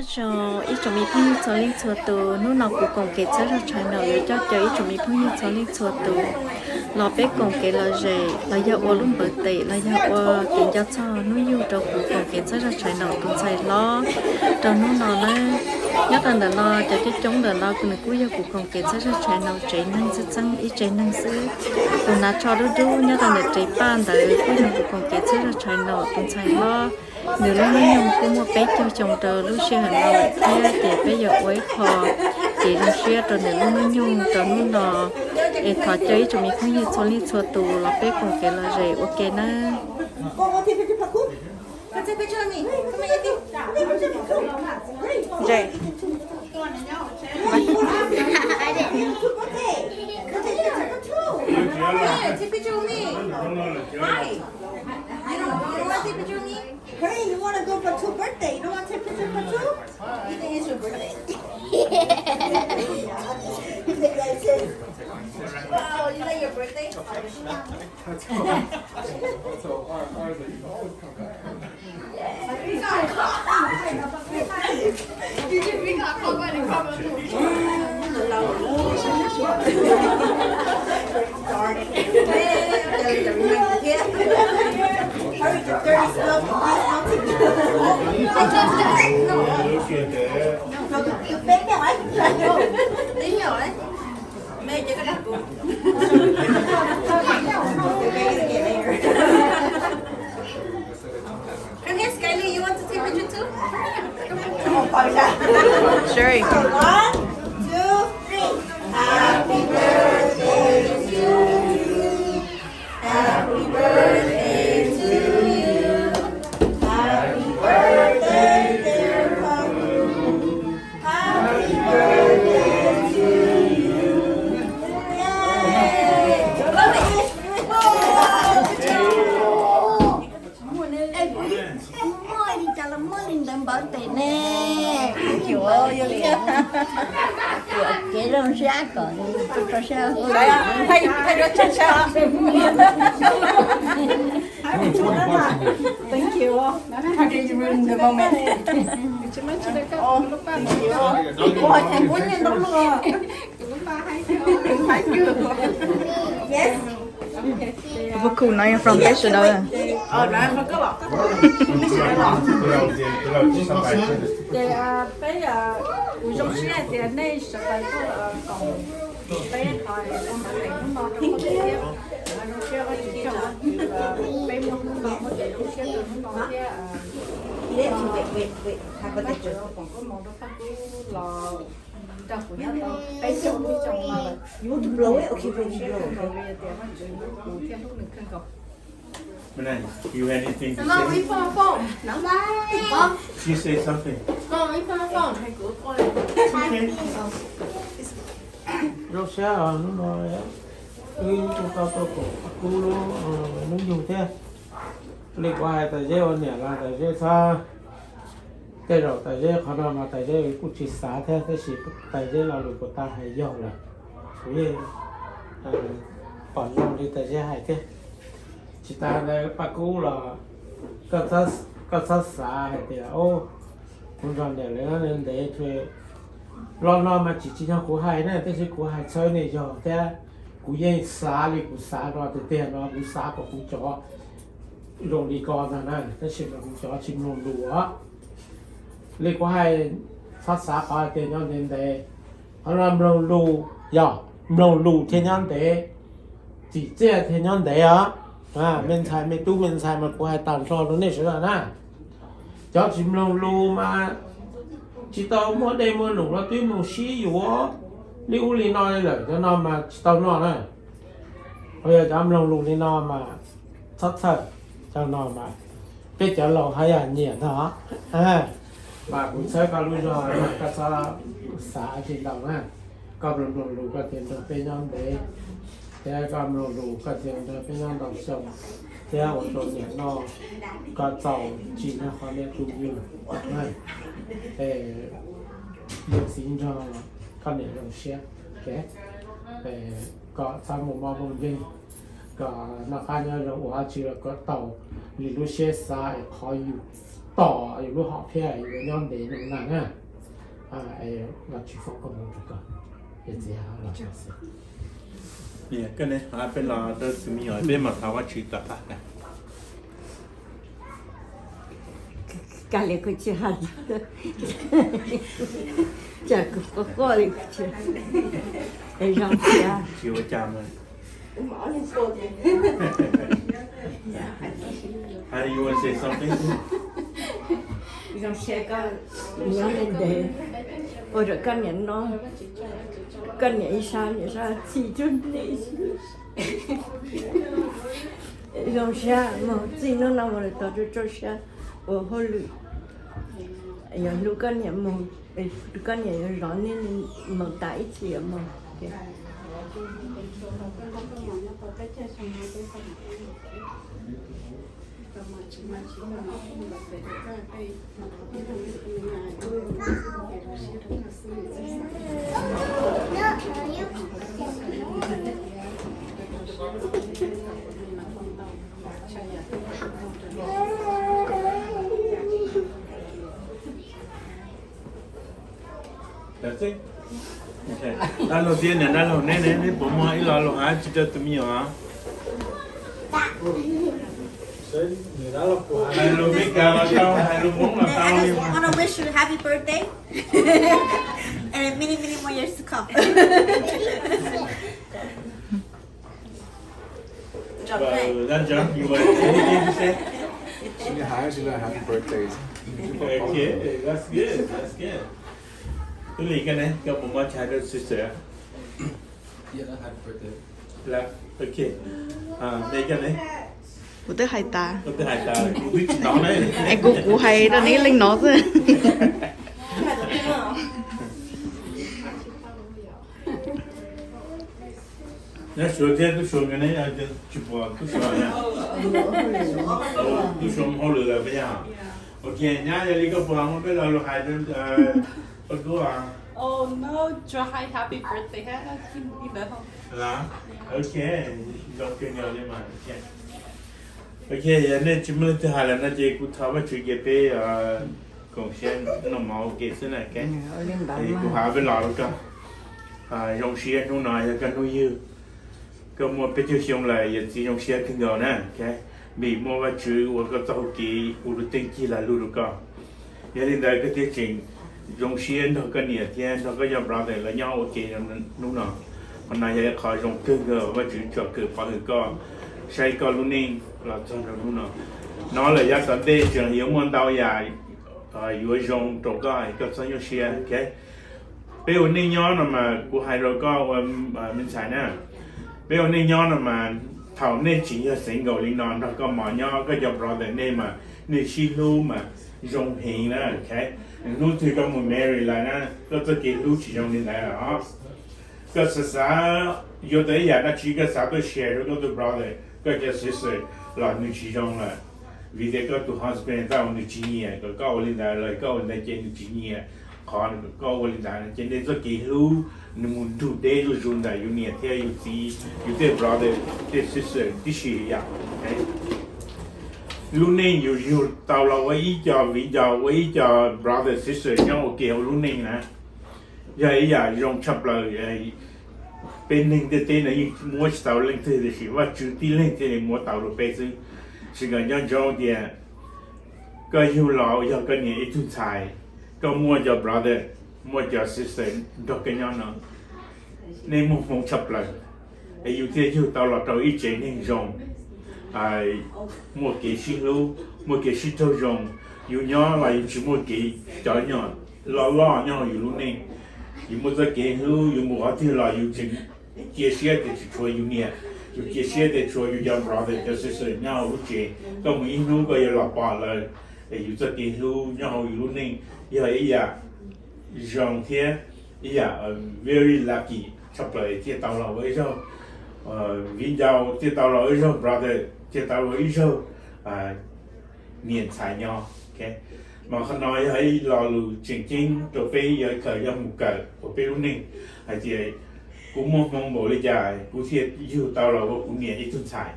cho ít trong mình phong như cho linh chùa tù nó nào cũng còn kể cho trái nào để cho ít trong mình phong như cho linh chùa tù nó bé còn kể là gì là do ô luôn bự tệ là do ô tiền cho nó yêu cho cũng còn kể cho trái nào cũng chạy lo cho nó nó nhất là nó cho cái chống là nó cũng cúi giờ cũng còn kể cho trái nào trái năng sẽ chăng ít trái năng sẽ tụi nó cho nó đủ nhất là trái ban để cúi giờ cũng còn kể cho trái nào cũng chạy lo nếu lúc mới nhung cũng một bé cho chồng tờ lúc xưa hình nào lại kia thì bây giờ quấy khó chỉ lúc xưa rồi nếu lúc mới nhung rồi lúc nào để thọ chơi cho mình không như cho đi cho tù là bé còn cái là gì ok na Jay. Hey, you want to go for two birthday? You don't want to take picture for two? You think it's your birthday? Wow, you like your birthday? Hurry, the 30 stuff. Bé nhỏ ấy. Bé nhỏ ấy. Mẹ chỉ có đặt cô. Okay, Skyler, you want to take a picture too? Come on. Sure. 1, 2, 3. Happy birthday to you. Happy birthday to you. Happy birthday, dear Papu. Happy birthday to you. Yay! Mới đi chào là mới đi đâm bảo tệ nè. Trời ơi, vô liền. Cái rong rác còn cho sao? Thay đứa cho sao? Thank you. How did you ruin the moment? Ôi, thầy muốn nhân đúng luôn. Yes. Vô cụ nói from this đâu à? Nói mà có lọt. Thì bây giờ buổi trong xe thì nay sẽ phải có còn bé thời con phải nó nó trong cái tiếp nó xe có gì đâu bé một nó một cái lúc xe rồi nó kia Wait. Have a picture. còn có một đó phát lò trong của nhau đâu bé chồng đi chồng mà You want to blow it? Okay, baby, xe blow rồi it. về thì nó chỉ cụ thêm lúc mình không có You anything to Mom, say? we found a phone. No. Mom, You say something. Mom, we found a phone. Hey, good boy. Okay. Lúc sáng nó nói chúng ta tôi cũng cú nó dùng thế lịch hoài tại thế on nhà là tại thế sao cái rồi tại thế khả năng mà tại thế cũng chỉ xả thế thế chỉ tại thế là lịch của ta hay dọn là vì còn dọn đi tại thế hay thế chỉ ta đây bà cú là các xả hay thì ô không dọn để lấy nó lên để thuê lo mà chỉ trong cú hai này thế chỉ cú hai chơi này cho thế cú yên xả đi cú xả rồi thì tiền nó cú xả của cú chó lồng đi con là này thế chỉ là cú chó chim lồng lúa lấy cú hai phát xả khỏi tiền cho nên để họ làm lồng lú giờ lồng lú thiên nhân để chỉ chơi thiên nhân để á mình xài mình xài mà cú hai tàn so nó này sẽ là na chó chim lồng lú mà chỉ tao mỗi đêm mỗi lúc nó tuy một xí dụ á liu li nói rồi cho nó mà chỉ tao nói này bây giờ chăm lòng lùng li nói mà thật cho nó mà biết cho lòng hay là nhẹ đó mà cũng sẽ có lúc rồi mà cái sao xả chỉ lòng á có lòng lùng có tiền được bên nhau để thế có lòng lùng có tiền được bên nhau đồng sống thế ở chỗ nhẹ nó có giàu chỉ là họ nên chụp nhiều này để được xin cho con để đồng xe okay để có sang một món bông vinh có nó khai nhau rồi hóa chỉ là có tàu vì lúc xe xa khóอยู่ ต่ออยู่รู้หอบแค่อยู่ย้อนเดนนั่นน่ะไอ้เราชีฟก็มึงก่อนเดี๋ยวจะหาเราจะเสีย Yeah, cái này bên là tôi tìm hiểu bên mà tháo qua chỉ tập này. Cả lệ cái chuyện hạt chả có lệ cái chuyện để rong xia Chiều chạm rồi. How do you want to say something? rong xia có nhớ lên để ôi rồi con nhận nó con nhận sao chỉ chút này rong xia mà chỉ nó nằm ở đó cho xia ở hồi lụi giờ lúc con nhận một con nhận rõ nên một tại chỉ mà That's it. Okay. Đó đầu tiên là đó là nè bố mày lo lo hả chỉ cho tụi mình hả? Hai lô biết cao là tao, hai lô muốn là tao I đi just mà. want to wish you happy birthday and many more years to come. Then John, you want anything to say? Senior high, happy birthdays. Okay, that's good. That's good. Cái gì cái này, cái bố mày trai đó sister. Yeah, happy birthday. Là okay. Đây cái này, của tôi hay ta tôi thấy ta biết nó đấy. anh cũng hay đó ní linh nó thôi Nó sửa thế, tôi sửa cái này là chụp vào, tôi sửa nha. Tôi sửa một hồi là bây giờ. Ok, nhá, giờ đi có phòng không biết là lúc hai đứa cô à. Oh no, try happy birthday ha. Đi về không? Là, ok, đọc cái nhau đi mà. Ok, giờ này chúng mình thứ hai là nó chỉ cũng tháo vào chuyện cái công sen nó màu cái thế này cái. Thì cũng hạ bên lò rồi cơ. Dòng xe nó nói là cái nuôi dư. Cái một cái tiêu dùng là chỉ dòng xe kinh ngờ nè, cái. Bị mua vào chữ của cái tàu kỳ của cái tên kia là lưu được cơ. Giờ đến đây cái tiêu trình dòng xe nó cái nhiệt thiên nó cái dòng ra là nhau ok nó nó. Hôm nay giờ khỏi dòng kinh ngờ và chữ cho cửa phá hư cơ. Sai cơ luôn nên là cho nó là giá sản tế trường hiểu môn tao dài vừa dùng trộn cái sản xuất xe cái bây giờ nên nhớ là mà của hai rồi có mình xài nè bây giờ nên nhớ là mà thầu nên chỉ là sinh cầu linh non nó có mọi nhớ cái dòng rồi để nên mà nên xí lưu mà dùng hình nè cái lưu thì có một Mary là nè có tất cả lưu chỉ dùng như này là cái xã giờ tới giờ nó chỉ cái xã tôi share rồi có tôi brother cái sister là nữ chỉ trong là vì thế có tụi husband tao nữ chỉ nhẹ có lên đây lại có lên đây trên nữ chỉ nhẹ còn có lên đây trên đây rất kỳ lưu nữ muốn tụi đây rồi dùng đây dùng nhẹ theo dùng gì dùng thế brother thế sister tí xí vậy lúc này dùng tao là với cho brother sister nhau kiểu lúc này nè vậy giờ dùng chấp lời bên ninh cái tên này mua tàu lên thì chỉว่าchủ tí lên thì mua tàu được bây giờ chỉ cần cho thì cái yêu lão yêu cái này ít chút xài cái mua cho brother mua cho sister đó cái nhau nó nên mua phong chấp lại yêu thế yêu tàu là tàu ít chế nên dùng mua cái xí lưu mua cái xí thâu dùng yêu nhau là yêu chỉ mua cái cho nhau lo nhau yêu luôn nên yêu mua cái lưu yêu mua thì là yêu chính chia sẻ để cho yêu nhẹ, chia sẻ để cho yêu young brother, cho sister nhau lúc trẻ, có một ít lúc có yêu là bỏ lại, để yêu cho cái lúc nhau yêu lúc này, yêu ấy à, dòng thế, very lucky, chấp lại thì tao là với nhau, vì nhau thì tao là với nhau brother, thì tao là với nhau, miền Thái nhau, ok, mà khi nói ấy là lu chính cho phê giờ khởi ra một cái, của phê lúc này, hay thì cũng mong bộ lý giải cũng thiệt yêu tao là cũng nghe ít tuần xài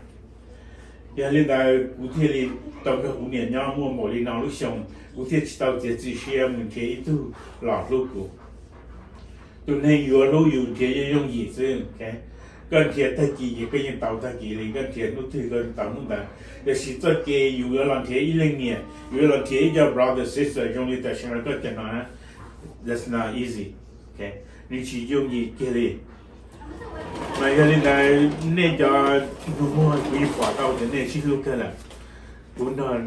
giờ lên đây cụ thể là tao cái hụt nhẹ nhau mua một ly nào lúc xong cụ thể chỉ tao chỉ share mình thế tu lọt lúc cụ tụi này vừa lúc vừa thế dùng gì chứ cái cần thiệt thay kỳ cái những tàu thay kỳ thì cần thiệt nó thì cần tàu nó đã để chỉ cho cái vừa làm thế ít lên nhẹ vừa làm thế cho brother sister trong đi tại sao nó có cái nào that's not easy okay nên chỉ dùng gì cái này mà giờ lên đây nên cho chúng mua quý quả tàu thì nên chỉ lúc cái là muốn nói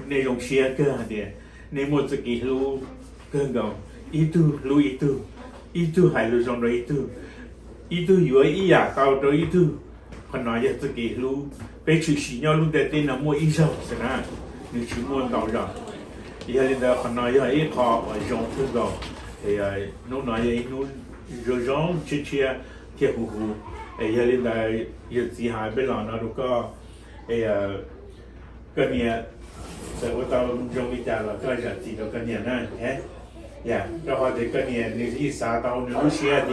nên dùng share cái hả đấy nên một cái lu cái gạo itu hai lu trong đấy itu vừa ý à tao đó itu còn nói về cái lu bây giờ chỉ nhau lu để tên là mua ít sao thế nào nhưng chỉ mua tàu rồi giờ lên đây còn nói về ít họ ở trong cái gạo thì nó nói về nó rồi trong chia thiệt hù giờ lên đây giờ chỉ hai bên là nó có cái này sẽ có tao trong cái là cái gì thì nó cái này nè dạ cho họ thì cái này nếu như sao tao nếu share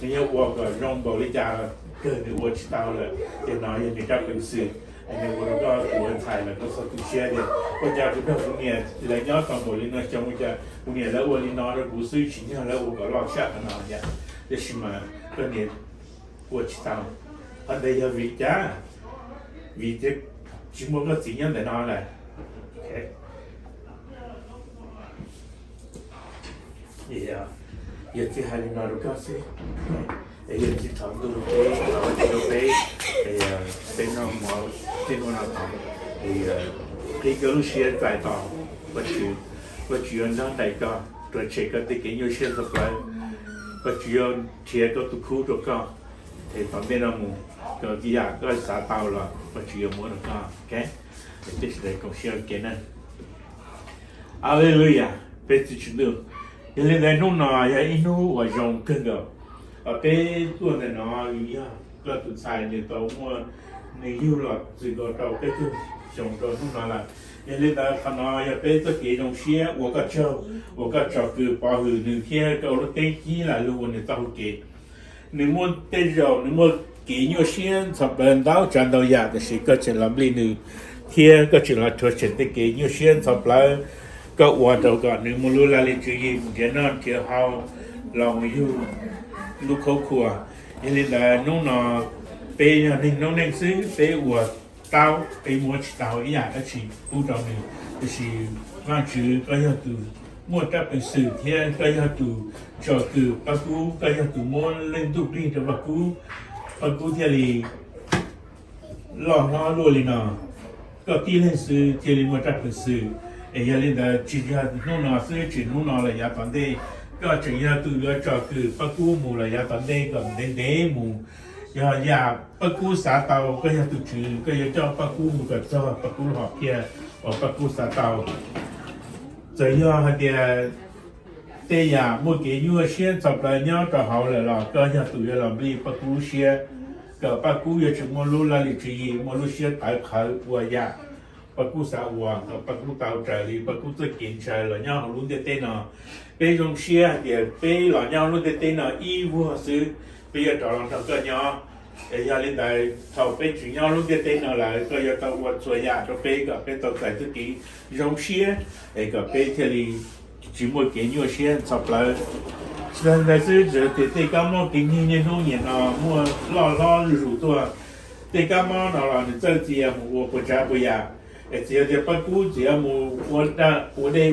thì nếu qua cái trong bảo lý trả cái nếu qua chỉ tao là thì nói như cácเป็นสื่อnếu quaก็คนไทยแล้วก็เขาต้อง share เนี่ยก็จะเป็นพวกเนี่ยแล้วย้อนตอนbảo lý nó trong cáiพวกเนี่ยแล้ววันนี้น้องเราผู้ซื้อชิ้นเนี่ยแล้วก็รอชาติน้องเนี่ยแต่ชิมาก็เนี่ยqua chỉ taoอันเดียววิจารวิจชิมก็สิ่งอย่างแต่น้องเลยYeah, giờ thì hai đứa nó có gì, giờ thì thằng tôi nó bé, tên nó mỏ, tên nó thằng, cái lúc xưa tại tao, và chuyện đó đại cả, rồi chỉ có cái nhiều chuyện tập lại, và chuyện chỉ có tụ khu rồi cả, thì thằng bên nó muốn, cái gì à, cái xã tao là, và chuyện muốn được cả, ok, thì cái công việc cái này, Hallelujah, bây giờ chúng được. giờ lên đây nó nói ya inu ở trong kênh đó ở bên tuần này nó ya cái tụi sai thì tao mua này yêu là gì đó tao cái thứ trong đó nó nói là giờ lên đây hắn nói ya bên cái cái trong xe của cái cháu cứ bảo hừ nửa kia cái lúc cái gì là lúc này tao cái nếu muốn tới rồi nếu muốn cái nhiều xe sắp đến đâu chẳng đâu ya thì cái chuyện làm gì nữa kia cái chuyện là thôi chuyện cái nhiều xe sắp lạiก็ว่าเราก็นึกมันรู้ละเลยจุยมันจะนอนเที่ยวเขาลองอยู่ลูกเขาครัวยังเลยแต่น้องนอไปอย่างนึงน้องนั่งซื้อไปวัวเต้าไปมัวชิเต้าอีอย่างก็ชิผู้ตอนนึงก็ชิว่าชื่อก็ยังตัวมัวจะเป็นสื่อเที่ยก็ยังตัวจอคือปะกูก็ยังตัวมัวเล่นตุกลิ้นแต่ปะกูเที่ยวเลยลองน้อรู้เลยเนาะก็ที่เล่นซื้อเที่ยวเลยมัวจะเป็นสื่อgiờ lên đó chỉ là nó nói sự chỉ nó nói là giá bán đâyก็chỉ là từ cái cho cứ bắt cú mù là giá bán đây còn đến mù giờ bắt cú xả tàu cái giờ từ từ cái giờ cho bắt cú mù cái cho bắt cú họ kia ở bắt cú xả tàu giờ giờ thì đây giờ mỗi cái như xuyên tập lại nhau cho họ là cái giờ từ giờ làm đi bắt cú xuyên cái bắt cú giờ chúng muốn luôn là lịch chỉ muốn luôn xuyên tại khởi của giờ bắt cú xã hội, bắt cú tàu trời đi, bắt cú tới kiến trời là nhau luôn để tên nó, bây giờ xe thì bây là nhau luôn để tên nó y vua sư, bây giờ trò làm thằng cơ nhau, bây giờ lên đây thầu bây chuyện nhau luôn để tên nó là bây giờ tàu vật xuôi nhà cho bây cả bây tàu chạy tới kí dòng xe, bây cả bây thì chỉ một cái nhiều xe sắp lại, nên là sư giờ thì cái cam nó kinh nghiệm như nó nhận nó mua lo rủ tua, cái cam nó là chơi gì à mua của cha bây giờ chỉ là bắt cú chỉ là một vấn đề vấn đề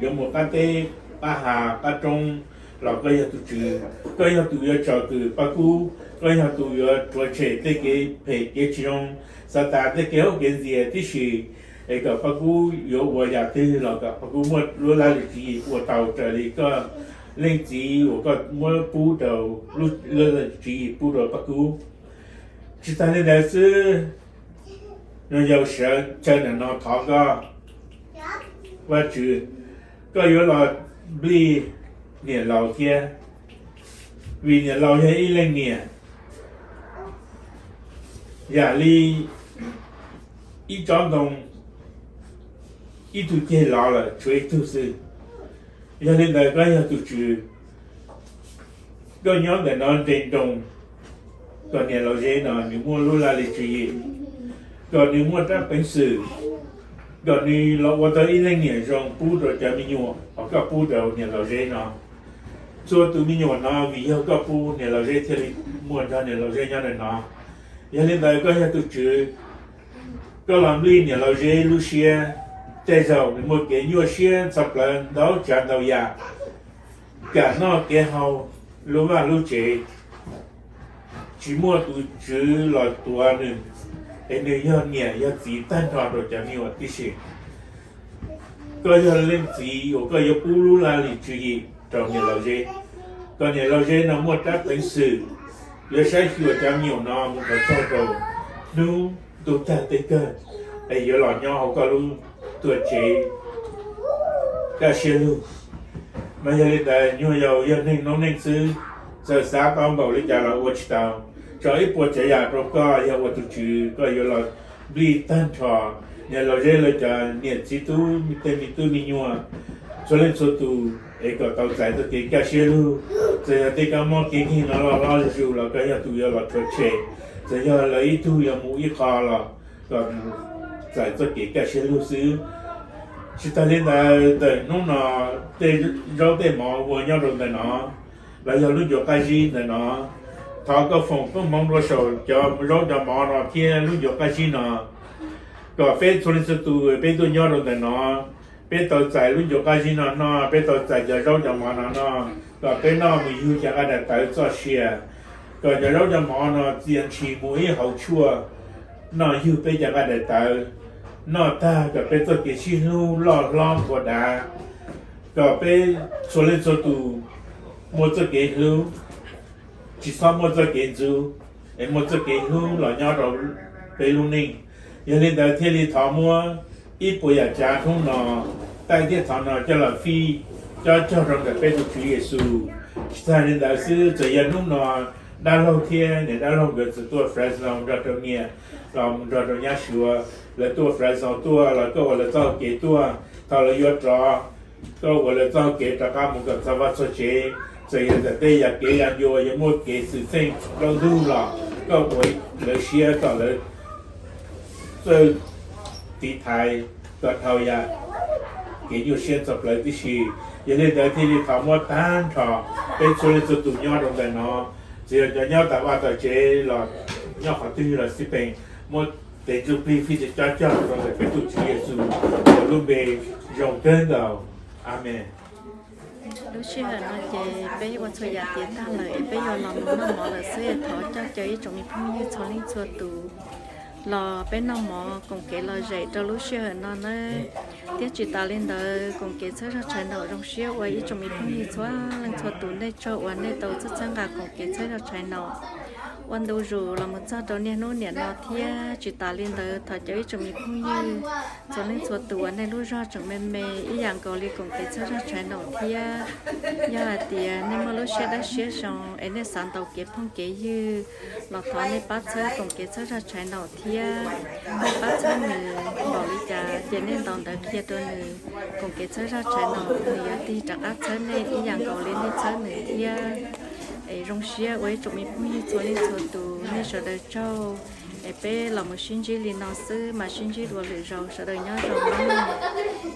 有một cái hạ cái trong là cái là cái là tụi cho từ bắt cú cái là tụi cho chế cái phải trong sao ta cái cái gì thì cái bắt cú có vừa giờ thì là cái bắt cú một lúc là gì của tàu trở đi cái lên gì của cái mua bù đầu lúc là gì bù đầu bắt cú chỉ ta nên là nó有时真的nó thọ và chữ có yếu là bị niệm lâu kia vì niệm lâu hay lên niệm giả li ít chọn đồng ít tu kia lâu là chơi tu sư cho nên là cái tu chữ có nhóm để nó trên đồng còn niệm lâu dễ nó nếu mua luôn là lịch sử còn nếu mua ra bánh sử còn đi lo qua tới ít lên nhẹ rong bút rồi cho mình nhọ hoặc các bút đầu nhẹ là dễ nó cho tụi mình nhọ nó vì hiệu các bút nhẹ là dễ thì mua ra nhẹ là dễ nhau này nó giờ lên đây có hai tụi chữ có làm đi nhẹ là dễ lu xe chạy dầu một cái nhọ xe sắp lên đó chán đầu ya cả nó cái hậu lu vào lu chế chỉ mua tụi chữ là tua nữa em này giờ nhẹ giờ chỉ tan tròn rồi cho nhiều tí xíu có giờ lên chỉ có giờ bù là lịch chỉ trong nhà lâu dễ còn nhà lâu dễ nó mua các bánh sử giờ sai chùa cho nhiều nó một cái sau rồi nu tụ ta tới cơ ấy giờ lọt nhau họ có luôn tuổi trẻ cả xe luôn mà giờ lên đây nhiều giàu giờ nên nó nên xứ giờ sáng con bảo lên nhà là uất tao cho ít bộ chạy nhà rồi có giờ uất chữ có giờ là đi tan trò nhà lâu dễ là cho nhiệt chỉ tu mi tu mi nhua cho nên số tu ấy có tàu chạy tới cái cả xe luôn giờ thì cái món kia nó lo dù là cái nhà tu giờ là tuổi trẻ giờ là ít tu giờ mua ít khó là còn chạy tới cái cả xe luôn xứ chỉ ta lên là để nó để rau để mỏ vừa nhau rồi để nó là giờ lúc giờ cái gì để nó thọ cái phòng có mong lo sợ cho rau cho mỏ nó kia lúc giờ cái gì nó có phê cho nên sự tu phê tu nhau rồi để nó phê tàu chạy lúc giờ cái gì nó phê tàu chạy giờ rau cho mỏ nó có phê nó mình yêu cho cái này tại cho xe có giờ rau cho mỏ nó tiền chỉ mỗi hậu chua nó yêu phê cho cái này tại nó taก็เป็นตัวที่ชิลูล้อก็ได้ก็เป็นส่วนเล่นส่วนตัวมัวจะเกี่ยวรู้จิตสามมัวจะเกี่ยวจูไอ้มัวจะเกี่ยวรู้หล่อเงาเราไปรู้นิ่งอย่างนี้แต่ที่เราทำมัวอีปุยอาจารย์ทุ่งนอแต่ที่ทำนอจะหล่อฟีจะเจ้าเราแต่เป็นตัวที่เยซูแต่ในแต่ซื้อจะยันทุ่งนอด้านเราเทียเนี่ยด้านเราเกิดตัวเฟรชเราเราตรงเนี้ยเราตรงนี้ชัวlà tua phải sao tua là có là sao kế tua thao là yếu trò có là sao kế trò cả một cái sao vắt số chế rồi là đây là kế ăn vô là một kế sự sinh lâu đủ là có với là xia có là rồi tí thái có thao ya kế yêu xuyên sập lại tí xì giờ này tới thì thao một tan trò bên số lên số tụ nhau đồng đại nó rồi cho nhau tạo ra chế là nhau họ tư là xí bền một để chụp phi cho rồi phải chụp Chúa Giêsu rồi luôn về dòng tên đầu amen lúc xưa nó chơi bây giờ chơi giả tiền ta lợi bây giờ làm nó mỏ là xưa thọ cho chơi trong những phong như cho linh cho tù lò bên nó mỏ cùng cái lò dậy cho lúc xưa nó tiết chỉ ta lên đời cùng cái chơi ra trái nở trong xưa vậy trong những phong như cho linh cho tù đây choวันđây tàu rất chẳng cả cùng cái chơi ra trái nởวันดูรูเรามันจะตอนนี้โน่นเนี่ยเราเที่ยจิตตาลินเตอร์ถ้าจะจะมีผู้ยืนจะเล่นส่วนตัวในรู้รอดจากเมย์อีอย่างเกาหลีของเกษตรใช้หนอเที่ยยาเตียในมาลุเชียได้เชียชงเอ็นในสารเตาเก็บพงเกยยืเราทอนในปัสเซอร์ของเกษตรใช้หนอเที่ยปัสเซอร์หนึ่งบอกลิจาเจนในตอนเตอเที่ยตัวหนึ่งของเกษตรใช้หนอหนึ่งตีจากอัพเซอร์ในอีอย่างเกาหลีในเซอร์หนึ่งเที่ยrong xia với chúng mình cũng như cho nên cho tụ nên sợ đời châu bé là một sinh chỉ liền nó sư mà sinh chỉ đùa lửa rau sợ đời nhớ rau